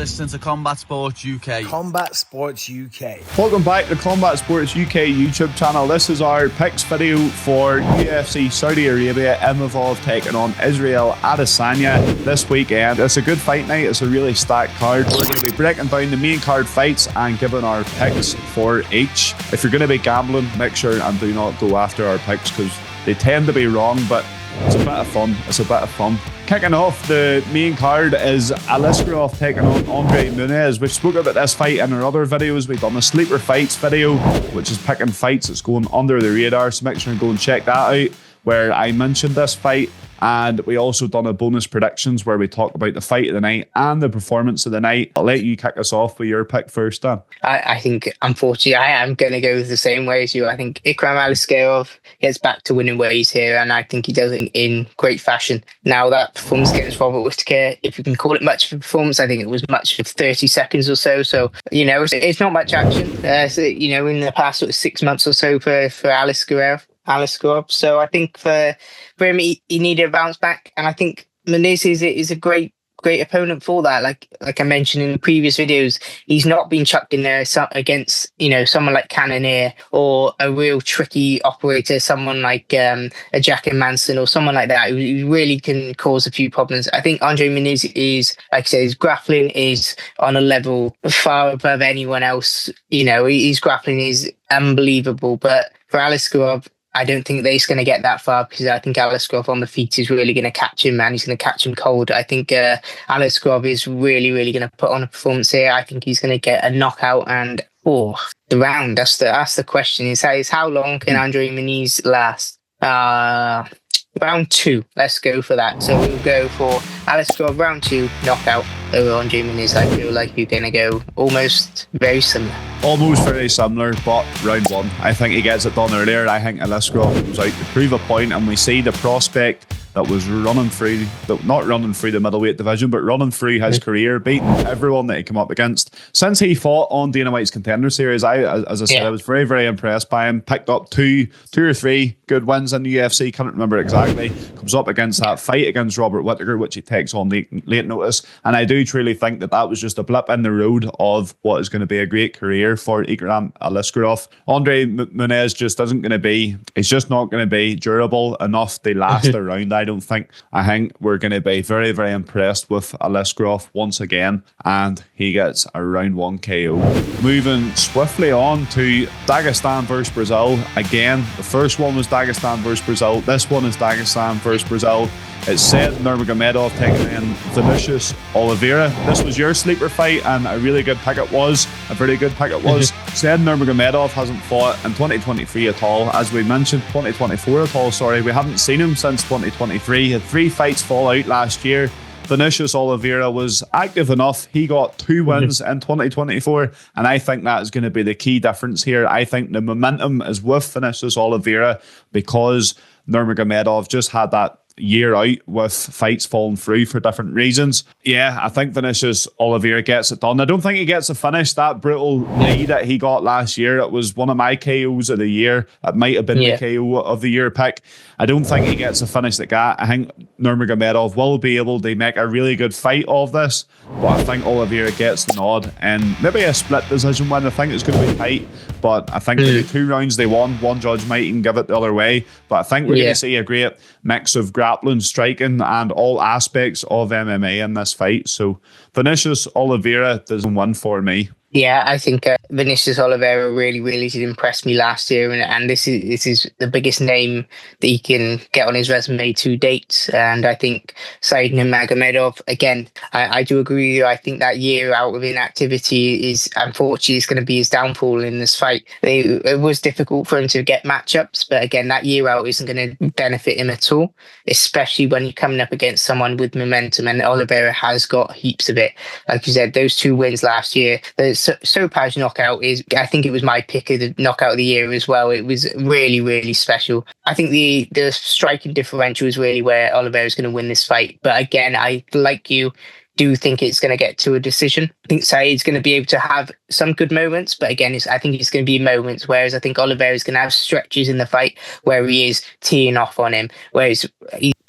listening to Combat Sports UK. Combat Sports UK. Welcome back to Combat Sports UK YouTube channel. This is our picks video for UFC Saudi Arabia. Imavov taking on Israel Adesanya this weekend. It's a good fight night. It's a really stacked card. We're going to be breaking down the main card fights and giving our picks for each. If you're going to be gambling, make sure and do not go after our picks because they tend to be wrong, but it's a bit of fun. It's a bit of fun. Kicking off the main card is Aliskerov taking on Muniz. We've spoken about this fight in our other videos. We've done a sleeper fights video, which is picking fights that's going under the radar. So make sure and go and check that out, where I mentioned this fight. And we also done a bonus predictions where we talk about the fight of the night and the performance of the night. I'll let you kick us off with your pick first, Dan. I think, unfortunately, I am going to go the same way as you. I think Aliskerov gets back to winning ways here, and I think he does it in great fashion. Now, that performance against Robert Whittaker, if you can call it much of a performance, I think it was much of 30 seconds or so. So, it's not much action, in the past sort of 6 months or so for Aliskerov. So I think for him, he needed a bounce back, and I think Muniz is a great opponent for that. Like I mentioned in the previous videos, he's not been chucked in there against someone like Cannonier or a real tricky operator, someone like a Jack and Manson or someone like that who really can cause a few problems. I think Andre Muniz is, like I said, his grappling is on a level far above anyone else. His grappling is unbelievable, but for Aliskerov, I don't think that he's going to get that far because I think Aliskerov on the feet is really going to catch him, and he's going to catch him cold. I think Aliskerov is really, really going to put on a performance here. I think he's going to get a knockout, and the round. That's the question. Is how long can Andre Muniz last? Round 2. Let's go for that. So we'll go for Aliskerov round 2 knockout over Andre Muniz. I feel like you're going to go almost very similar. Almost very similar, but round 1. I think he gets it done earlier. I think Aliskerov comes out to prove a point, and we see the prospect that was not running through the middleweight division, but running through his career, beating everyone that he came up against. Since he fought on Dana White's Contender Series, as I said, I was very, very impressed by him. Picked up two or three good wins in the UFC, can't remember exactly. Comes up against that fight against Robert Whittaker, which he takes on late notice. And I do truly think that was just a blip in the road of what is going to be a great career for Aliskerov. Andre Muniz just isn't going to be, he's just not going to be durable enough to last a round, I don't think. I think we're going to be very, very impressed with Aliskerov once again, and he gets a round 1 KO. Moving swiftly on to Dagestan versus Brazil. Again, the first one was Dagestan versus Brazil. This one is Dagestan versus Brazil. It's said Nurmagomedov taking in Vinicius Oliveira. This was your sleeper fight, and a really good pick it was. A very good pick it was. Said Nurmagomedov hasn't fought in 2023 at all. As we mentioned, 2024 at all, sorry. We haven't seen him since 2023. He had 3 fights fall out last year. Vinicius Oliveira was active enough. He got 2 wins in 2024, and I think that is going to be the key difference here. I think the momentum is with Vinicius Oliveira because Nurmagomedov just had that year out with fights falling through for different reasons. Yeah, I think Vinicius Oliveira gets it done. I don't think he gets a finish. That brutal knee that he got last year, it was one of my KOs of the year. It might have been the KO of the year pick. I don't think he gets a finish like that. I think Nurmagomedov will be able to make a really good fight of this, but I think Oliveira gets the nod and maybe a split decision win. I think it's going to be tight, but I think maybe 2 rounds they won. One judge might even give it the other way, but I think we're going to see a great mix of grappling, striking, and all aspects of MMA in this fight. So Vinicius Oliveira doesn't win for me. Yeah, I think Vinicius Oliveira really, really did impress me last year, and this is the biggest name that he can get on his resume to date. And I think Sergei Pavlovich, again, I do agree with you. I think that year out of inactivity is unfortunately going to be his downfall in this fight. It was difficult for him to get matchups, but again, that year out isn't going to benefit him at all, especially when you're coming up against someone with momentum, and Oliveira has got heaps of it. Like you said, those 2 wins last year, Sopaj knockout is, I think it was my pick of the knockout of the year as well. It was really, really special. I think the striking differential is really where Oliveira is going to win this fight. But again, I like you. do think it's going to get to a decision. I think Saeed's going to be able to have some good moments, but again, I think it's going to be moments, whereas I think Oliveira is going to have stretches in the fight where he is teeing off on him, where he's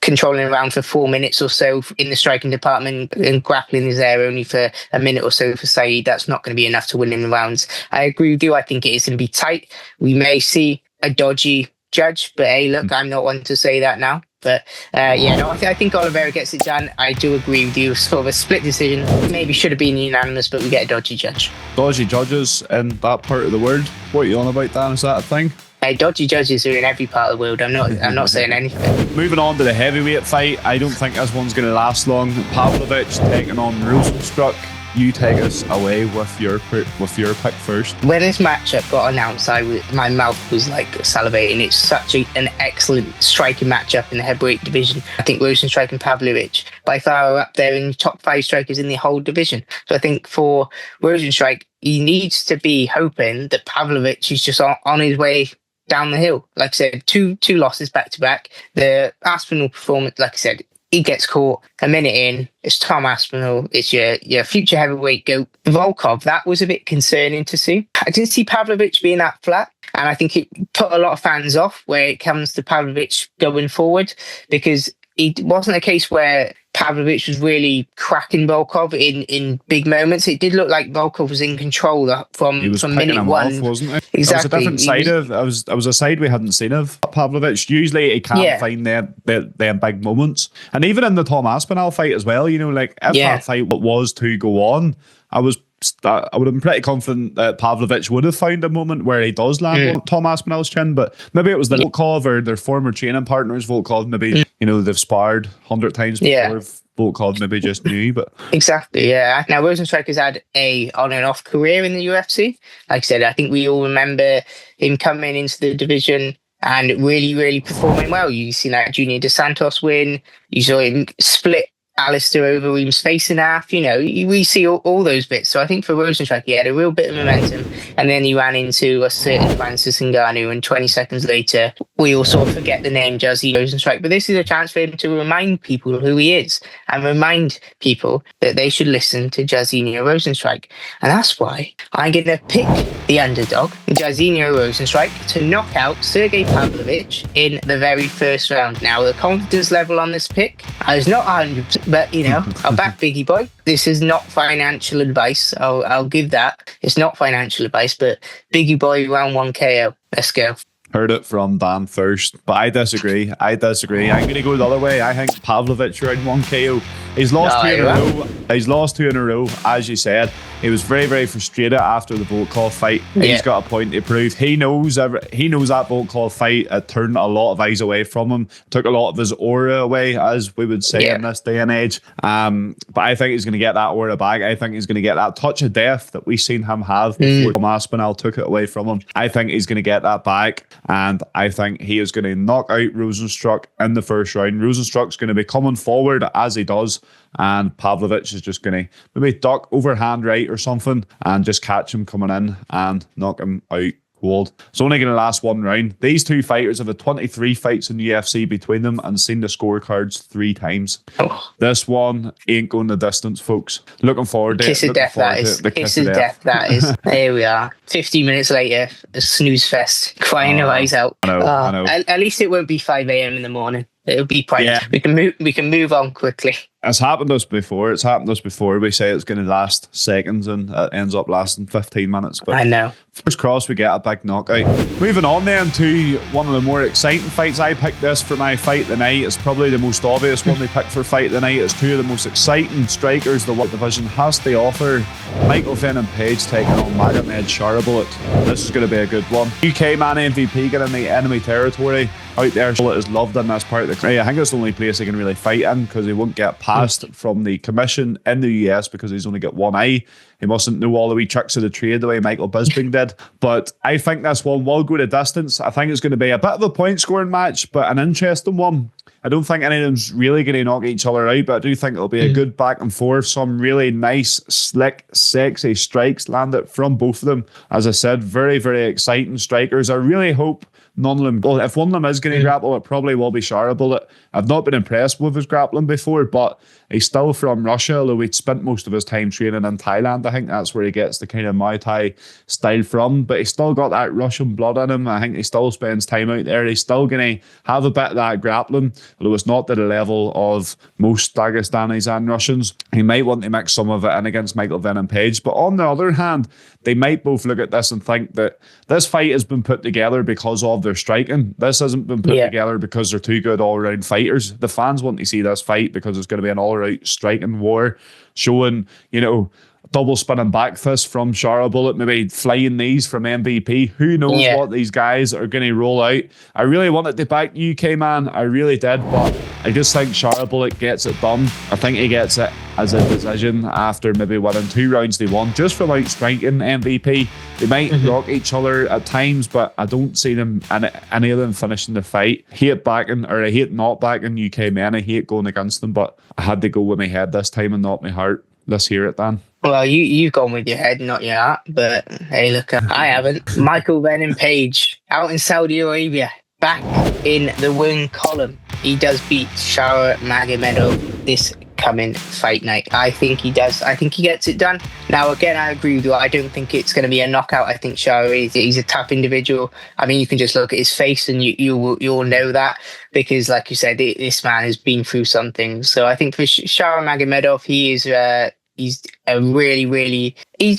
controlling around for 4 minutes or so in the striking department, and grappling is there only for a minute or so for Saeed. That's not going to be enough to win in the rounds. I agree with you. I think it is going to be tight. We may see a dodgy judge, but hey, look, I'm not one to say that now. But I think Oliveira gets it done. I do agree with you. Sort of a split decision. Maybe should have been unanimous, but we get a dodgy judge. Dodgy judges in that part of the world. What are you on about, Dan? Is that a thing? Dodgy judges are in every part of the world. I'm not saying anything. Moving on to the heavyweight fight, I don't think this one's going to last long. Pavlovich taking on Rozenstruik. You take us away with your pick first. When this matchup got announced, my mouth was like salivating. It's such an excellent striking matchup in the heavyweight division. I think Rozenstruik and Pavlovich by far are up there in the top 5 strikers in the whole division. So I think for Rozenstruik, he needs to be hoping that Pavlovich is just on his way down the hill. Like I said, two losses back to back. The Aspinall performance, like I said, he gets caught a minute in. It's Tom Aspinall. It's your future heavyweight goat. Volkov, that was a bit concerning to see. I didn't see Pavlovich being that flat. And I think it put a lot of fans off where it comes to Pavlovich going forward, because it wasn't a case where Pavlovich was really cracking Volkov in big moments. It did look like Volkov was in control from minute one. Off, wasn't it? Exactly. It was a different side it was a side we hadn't seen of Pavlovich. Usually he can't find them big moments. And even in the Tom Aspinall fight as well, if that fight was to go on, I would have been pretty confident that Pavlovich would have found a moment where he does land on Tom Aspinall's chin, but maybe it was the Volkov or their former training partners. Volkov maybe, they've sparred 100 times before. Volkov maybe just knew, but... Exactly, yeah. Now, Rozenstruik has had a on and off career in the UFC. Like I said, I think we all remember him coming into the division and really, really performing well. You see that Junior Dos Santos win. You saw him split Alistair over his face in half. We see all those bits. So I think for Rozenstruik, he had a real bit of momentum, and then he ran into a certain Francis Ngannou, and 20 seconds later, we all sort of forget the name Jairzinho Rozenstruik. But this is a chance for him to remind people who he is, and remind people that they should listen to Jairzinho Rozenstruik. And that's why I'm going to pick the underdog, Jairzinho Rozenstruik, to knock out Sergei Pavlovich in the very first round. Now, the confidence level on this pick is not 100%. But, I'll back Biggie Boy. This is not financial advice. I'll give that. It's not financial advice, but Biggie Boy round 1 KO. Let's go. Heard it from Dan first, but I disagree. I'm going to go the other way. I think Pavlovich round 1 KO. He's lost 2 in a row. He's lost 2 in a row, as you said. He was very, very frustrated after the Volkov fight. He's got a point to prove. He knows that Volkov fight turned a lot of eyes away from him, took a lot of his aura away, as we would say in this day and age. But I think he's going to get that aura back. I think he's going to get that touch of death that we've seen him have before Tom Aspinall took it away from him. I think he's going to get that back, and I think he is going to knock out Rozenstruik in the first round. Rozenstruik's going to be coming forward as he does, and Pavlovich is just going to maybe duck overhand right or something and just catch him coming in and knock him out cold. It's only going to last 1 round. These 2 fighters have had 23 fights in the UFC between them and seen the scorecards 3 times. This one ain't going the distance, folks. Looking forward to it. Kiss of death, that is. Kiss of death, that is. There we are. 15 minutes later, a snooze fest. Crying your eyes out. I know. At least it won't be 5 a.m. in the morning. It'll be quite. Yeah. We can move on quickly. It's happened to us before. We say it's going to last seconds and it ends up lasting 15 minutes. But I know. First cross, we get a big knockout. Moving on then to one of the more exciting fights. I picked this for my fight of the night. It's probably the most obvious one we picked for fight of the night. It's 2 of the most exciting strikers the world division has to offer. Michael Venom Page taking on Magomed Sharabullet. This is going to be a good one. UK man MVP getting the enemy territory out there. Bullet is loved in this part of the country. I think it's the only place he can really fight in, because he won't get passed from the commission in the US because he's only got 1 eye. He mustn't know all the wee tricks of the trade the way Michael Bisping did. But I think this one will go to distance. I think it's going to be a bit of a point scoring match, but an interesting one. I don't think any of them's really going to knock each other out, but I do think it'll be a good back and forth. Some really nice, slick, sexy strikes landed from both of them. As I said, very, very exciting strikers. I really hope none of them, well, if one of them is going to grapple, it probably will be Sharabullet. I've not been impressed with his grappling before, but he's still from Russia, although he'd spent most of his time training in Thailand. I think that's where he gets the kind of Muay Thai style from, but he's still got that Russian blood in him. I think he still spends time out there. He's still going to have a bit of that grappling, although it's not to the level of most Dagestanis and Russians. He might want to mix some of it in against Michael Venom Page, but on the other hand, they might both look at this and think that this fight has been put together because of their striking. This hasn't been put together because they're two good all-round fighters. The fans want to see this fight because it's going to be an all-round striking war, showing, double spinning back fist from Shara Bullet, maybe flying knees from MVP. Who knows what these guys are going to roll out. I really wanted to back UK man. I really did, but I just think Shara Bullet gets it done. I think he gets it as a decision after maybe winning 2 rounds they won just from out striking MVP. They might rock each other at times, but I don't see them any of them finishing the fight. I hate not backing UK men. I hate going against them, but I had to go with my head this time and not my heart. Let's hear it, Dan. Well, you've gone with your head, not your heart. But hey, look, I haven't. Michael Venom Page out in Saudi Arabia, back in the win column. He does beat Shara Magomedov this coming fight night. I think he does. I think he gets it done. Now, again, I agree with you. I don't think it's going to be a knockout. I think Shara he's a tough individual. I mean, you can just look at his face and you'll know that, because, like you said, this man has been through some things. So I think for Shara Magomedov, he's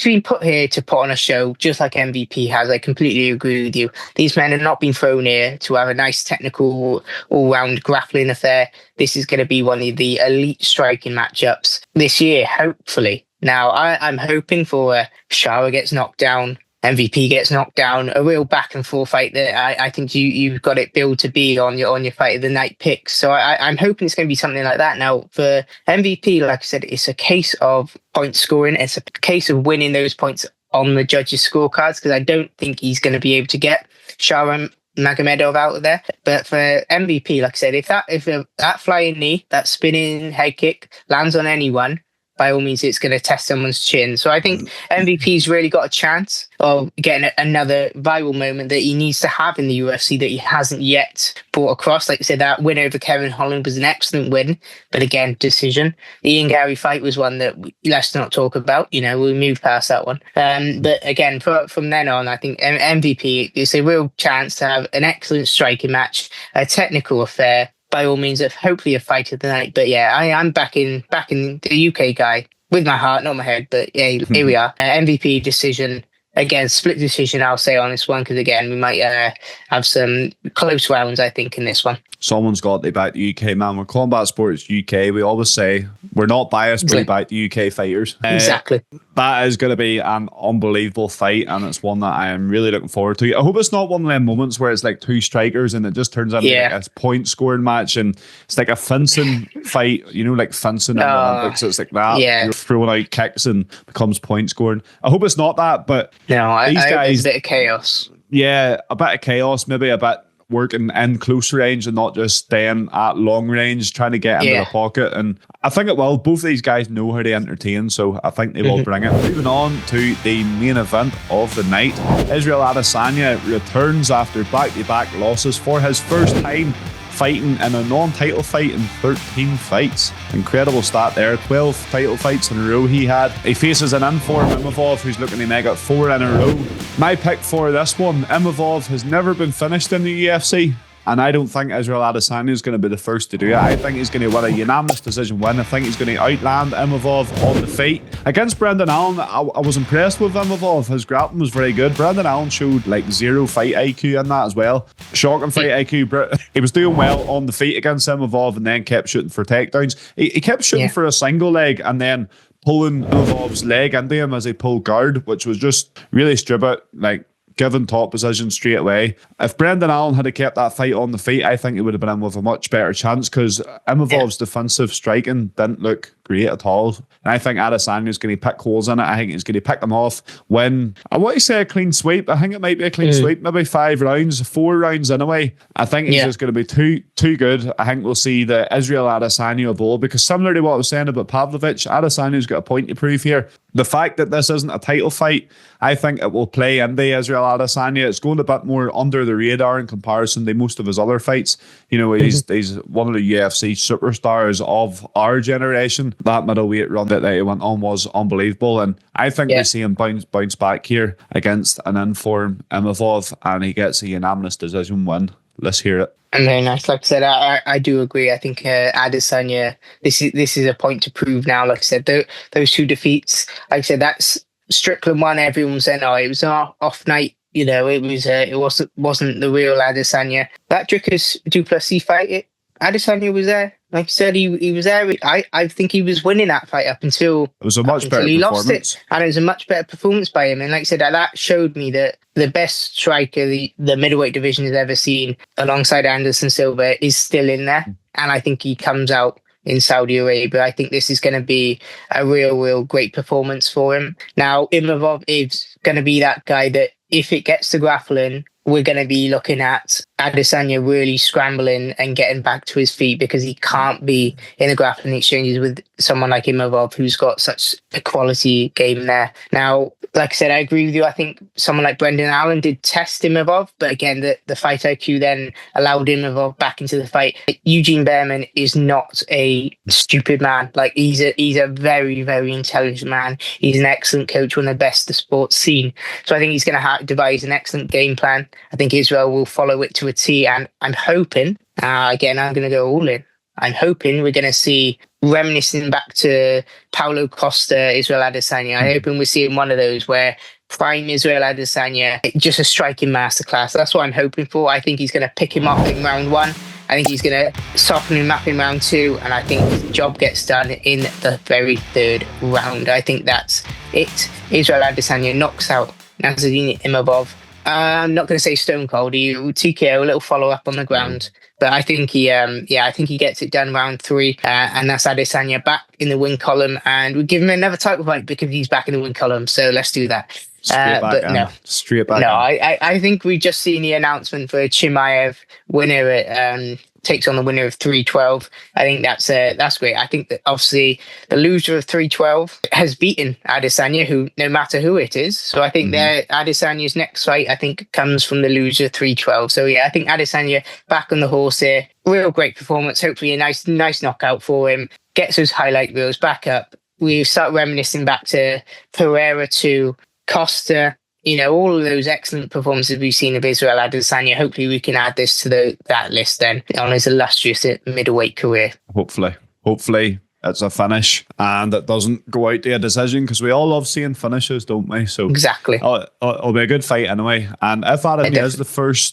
been put here to put on a show, just like MVP has. I completely agree with you. These men have not been thrown here to have a nice technical all-round grappling affair. This is going to be one of the elite striking matchups this year, hopefully. Now, I'm hoping for Shara gets knocked down, MVP gets knocked down, a real back and forth fight that I think you've got it billed to be on your fight of the night picks. So I'm hoping it's going to be something like that. Now, for MVP, like I said, it's a case of point scoring. It's a case of winning those points on the judges' scorecards, because I don't think he's going to be able to get Shara Magomedov out of there. But for MVP, like I said, if that flying knee, that spinning head kick lands on anyone, by all means, it's going to test someone's chin. So I think MVP's really got a chance of getting another viral moment that he needs to have in the UFC that he hasn't yet brought across. Like I said, that win over Kevin Holland was an excellent win, but again, decision. The Ian Gary fight was one that let's not talk about. We'll move past that one. But again, from then on, I think MVP is a real chance to have an excellent striking match, a technical affair. By all means, hopefully a fight of the night. But yeah, I'm backing the UK guy with my heart, not my head. But yeah, here we are. MVP decision. Again, split decision, I'll say, on this one, because again, we might have some close rounds, I think, in this one. Someone's got to back the UK, man. We're Combat Sports UK. We always say we're not biased, but we back the UK fighters. Exactly. That is going to be an unbelievable fight, and it's one that I am really looking forward to. I hope it's not one of them moments where it's like 2 strikers and it just turns into like a point scoring match, and it's like a fencing fight, like fencing in the Olympics. It's like that. Yeah. You're throwing out kicks and becomes point scoring. I hope it's not that, but these guys, a bit of chaos. Yeah, a bit of chaos, maybe a bit working in close range and not just staying at long range, trying to get into the pocket. And I think it will. Both of these guys know how to entertain, so I think they will bring it. Moving on to the main event of the night. Israel Adesanya returns after back-to-back losses for his first time fighting in a non-title fight in 13 fights. Incredible stat there. 12 title fights in a row he had. He faces an in-form Imavov who's looking to make it 4 in a row. My pick for this one, Imavov has never been finished in the UFC. And I don't think Israel Adesanya is going to be the first to do it. I think he's going to win a unanimous decision win. I think he's going to outland Imavov on the feet. Against Brendan Allen, I was impressed with Imavov. His grappling was very good. Brendan Allen showed like 0 fight IQ in that as well. Shocking fight IQ. He was doing well on the feet against Imavov and then kept shooting for takedowns. He kept shooting for a single leg and then pulling Imavov's leg into him as he pulled guard, which was just really stupid. Given top position straight away. If Brendan Allen had kept that fight on the feet, I think he would have been in with a much better chance, because Imavov's defensive striking didn't look great at all. And I think Adesanya's going to pick holes in it. I think he's going to pick them off. When I want to say a clean sweep, I think it might be a clean sweep, maybe 5 rounds, 4 rounds anyway. I think he's just going to be too good. I think we'll see the Israel Adesanya bowl, because similar to what I was saying about Pavlovich, Adesanya's got a point to prove here. The fact that this isn't a title fight, I think it will play into Israel Adesanya. It's going a bit more under the radar in comparison to most of his other fights. You know, he's one of the UFC superstars of our generation. That middleweight run that he went on was unbelievable, and I think we see him bounce back here against an in-form Imavov, and he gets a unanimous decision win. Let's hear it. And very nice. Like I said, I do agree. I think Adesanya, this is a point to prove now. Like I said, those 2 defeats, like I said, that's Strickland won. Everyone said, "Oh, it was an off night." You know, it wasn't the real Adesanya. That Dricus Duplessis fight, Adesanya was there. Like I said, he was there. I think he was winning that fight up until it was a much better he performance. lost it, and it was a much better performance by him. And like I said, that showed me that the best striker the middleweight division has ever seen, alongside Anderson Silva, is still in there. And I think he comes out in Saudi Arabia. I think this is going to be a real great performance for him. Now, Imavov is going to be that guy that if it gets to grappling, we're going to be looking at Adesanya really scrambling and getting back to his feet, because he can't be in the grappling exchanges with someone like Imavov, who's got such a quality game there. Now, like I said, I agree with you. I think someone like Brendan Allen did test Imavov, but again, the fight IQ then allowed Imavov back into the fight. Eugene Behrman is not a stupid man. Like, he's a very intelligent man. He's an excellent coach, one of the best the sport's seen. So I think he's going to devise an excellent game plan. I think Israel will follow it to a T, and I'm hoping, again, I'm going to go all in. I'm hoping we're going to see, reminiscing back to Paulo Costa, Israel Adesanya. I'm hoping we're seeing one of those where prime Israel Adesanya, just a striking masterclass. That's what I'm hoping for. I think he's going to pick him up in round 1. I think he's going to soften him up in round 2, and I think the job gets done in the very 3rd round. I think that's it. Israel Adesanya knocks out Nassourdine Imavov. I'm not going to say stone cold. He TKO, a little follow up on the ground, but I think I think he gets it done round 3, and that's Adesanya back in the win column, and we give him another title fight because he's back in the win column. So let's do that. Straight back. No, I think we've just seen the announcement for Chimaev winner at takes on the winner of 312. I think that's great. I think that obviously the loser of 312 has beaten Adesanya, who, no matter who it is. So I think Adesanya's next fight, I think, comes from the loser of 312. So yeah, I think Adesanya back on the horse here. Real great performance. Hopefully a nice knockout for him. Gets those highlight reels back up. We start reminiscing back to Pereira, to Costa, all of those excellent performances we've seen of Israel Adesanya. Hopefully we can add this to that list then on his illustrious middleweight career. Hopefully it's a finish and it doesn't go out to a decision, because we all love seeing finishes, don't we? So exactly. It'll be a good fight anyway. And if Adesanya is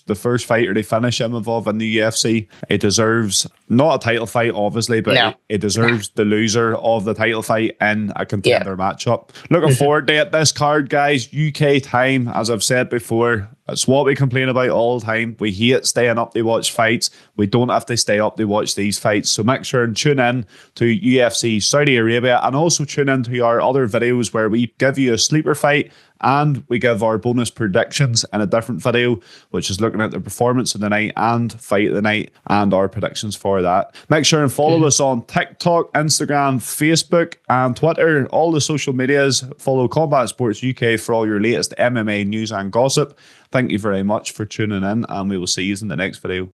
the first fighter to finish Imavov in the UFC, he deserves not a title fight, obviously, but he deserves the loser of the title fight in a contender matchup. Looking forward to it. This card, guys, UK time, as I've said before, it's what we complain about all the time. We hate staying up to watch fights. We don't have to stay up to watch these fights. So make sure and tune in to UFC Saudi Arabia, and also tune in to our other videos where we give you a sleeper fight and we give our bonus predictions in a different video, which is looking at the performance of the night and fight of the night and our predictions for that. Make sure and follow us on TikTok, Instagram, Facebook and Twitter, all the social medias. Follow Combat Sports UK for all your latest MMA news and gossip. Thank you very much for tuning in, and we will see you in the next video.